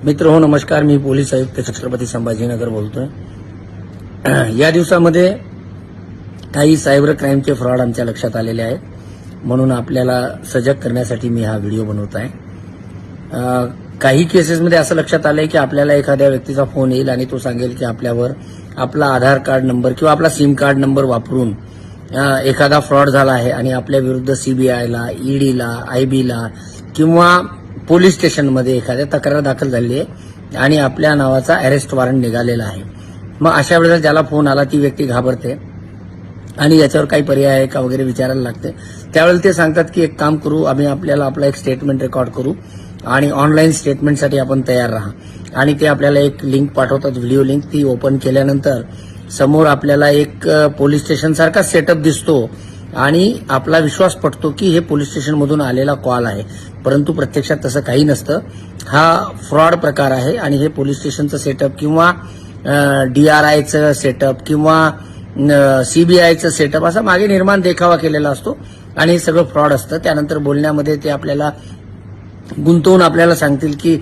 मित्र हो नमस्कार, मी पोलीस आयुक्त छत्रपती संभाजीनगर बोलतोय। या दिवसामध्ये काही सायबर क्राईमचे फ्रॉड आमच्या लक्षात आलेले आहेत, म्हणून आपल्याला सजग करण्यासाठी मी हा व्हिडिओ बनवत आहे। काही केसेसमध्ये असं लक्षात आलंय की आपल्याला एखाद्या व्यक्तीचा फोन येईल आणि तो सांगेल की आपल्यावर आपला आधार कार्ड नंबर किंवा आपला सिम कार्ड नंबर वापरून एखादा फ्रॉड झाला आहे आणि आपल्या विरुद्ध सीबीआयला, ईडीला, आयबीला किंवा पोलीस स्टेशनमध्ये एखाद्या तक्रार दाखल झाली आहे आणि आपल्या नावाचा अरेस्ट वॉरंट निघालेला आहे। मग अशा वेळेला ज्याला फोन आला ती व्यक्ती घाबरते आणि याच्यावर काही पर्याय आहे का वगैरे विचारायला लागते। त्यावेळेला ते सांगतात की एक काम करू, आम्ही आपला एक स्टेटमेंट रेकॉर्ड करू आणि ऑनलाईन स्टेटमेंटसाठी आपण तयार राहा। आणि ते आपल्याला एक लिंक पाठवतात, व्हिडिओ लिंक। ती ओपन केल्यानंतर समोर आपल्याला एक पोलीस स्टेशन सारखा सेटअप दिसतो आणि आपला विश्वास पटतो की हे पोलीस स्टेशनमधून आलेला कॉल आहे, परंतु प्रत्यक्षात तसं काही नसतं। हा फ्रॉड प्रकार आहे आणि हे पोलीस स्टेशनचं सेटअप किंवा DRIचं सेटअप किंवा सीबीआयचं सेटअप असा मागे निर्माण देखावा केलेला असतो आणि हे सगळं फ्रॉड असतं। त्यानंतर बोलण्यामध्ये ते आपल्याला गुंतवून आपल्याला सांगतील की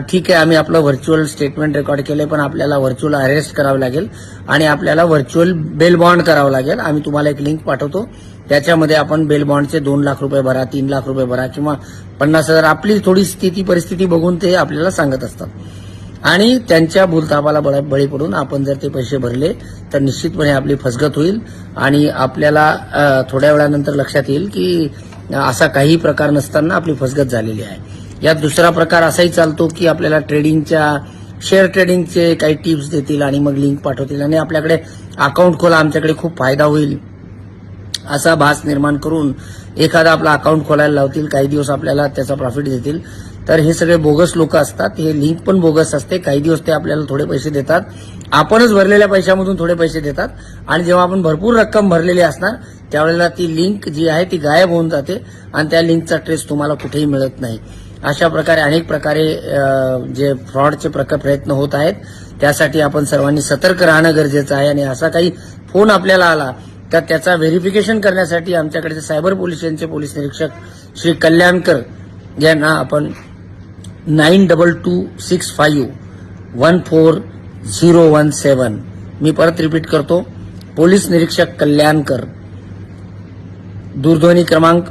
ठीक आहे, आम्ही आपलं व्हर्च्युअल स्टेटमेंट रेकॉर्ड केलंय, पण आपल्याला व्हर्च्युअल अरेस्ट करावं लागेल आणि आपल्याला व्हर्च्युअल बेल बॉन्ड करावं लागेल। आम्ही तुम्हाला एक लिंक पाठवतो, त्याच्यामध्ये आपण बेल बॉन्डचे 2 लाख रुपये भरा, 3 लाख रुपये भरा किंवा 50,000, आपली थोडी परिस्थिती बघून ते आपल्याला सांगत असतात आणि त्यांच्या भूलथापाला बळी पडून आपण जर ते पैसे भरले तर निश्चितपणे आपली फसगत होईल आणि आपल्याला थोड्या वेळानंतर लक्षात येईल की असा काही प्रकार नसताना आपली फसगत झालेली आहे। यात दुसरा प्रकार असाही चालतो की आपल्याला शेअर ट्रेडिंगचे काही टिप्स देतील आणि मग लिंक पाठवतील आणि आपल्याकडे अकाउंट खोला, आमच्याकडे खूप फायदा होईल असा भास निर्माण करून एखादा आपला अकाउंट खोलायला लावतील, काही दिवस आपल्याला त्याचा प्रॉफिट देतील। तर हे सगळे बोगस लोक असतात, हे लिंक पण बोगस असते। काही दिवस ते आपल्याला थोडे पैसे देतात, आपणच भरलेल्या पैशामधून थोडे पैसे देतात आणि जेव्हा आपण भरपूर रक्कम भरलेली असणार त्यावेळेला ती लिंक जी आहे ती गायब होऊन जाते आणि त्या लिंकचा ट्रेस तुम्हाला कुठेही मिळत नाही। अशा प्रकारे अनेक प्रकारे जे फ्रॉडचे प्रयत्न होत आहेत, त्यासाठी आपण सर्वांनी सतर्क राहणं गरजेचं आहे। आणि असा काही फोन आपल्याला आला तर त्याचा व्हेरिफिकेशन करण्यासाठी आमच्याकडे सायबर पोलिसांचे पोलीस निरीक्षक श्री कल्याणकर यांना आपण 9226514017, मी परत रिपीट करतो, पोलीस निरीक्षक कल्याणकर, दूरध्वनी क्रमांक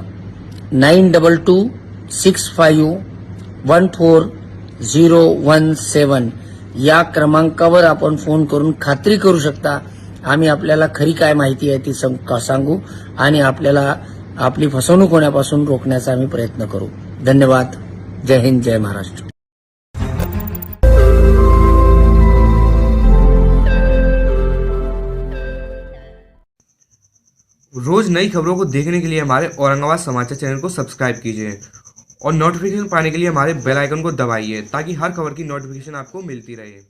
9226514017 या क्रमांकावर आपण फोन करून खात्री करू शकता। आम्ही आपल्याला खरी काय माहिती आहे ती सांगू आणि आपल्याला आपली फसवणूक होण्यापासून रोखण्याचा आम्ही प्रयत्न करू। धन्यवाद। जय हिंद, जय महाराष्ट्र। रोज नई खबरों को देखने के लिए हमारे औरंगाबाद समाचार चैनल को सब्सक्राइब कीजिए और नोटिफिकेशन पाने के लिए हमारे बेल आइकन को दबाइए ताकि हर खबर की नोटिफिकेशन आपको मिलती रहे।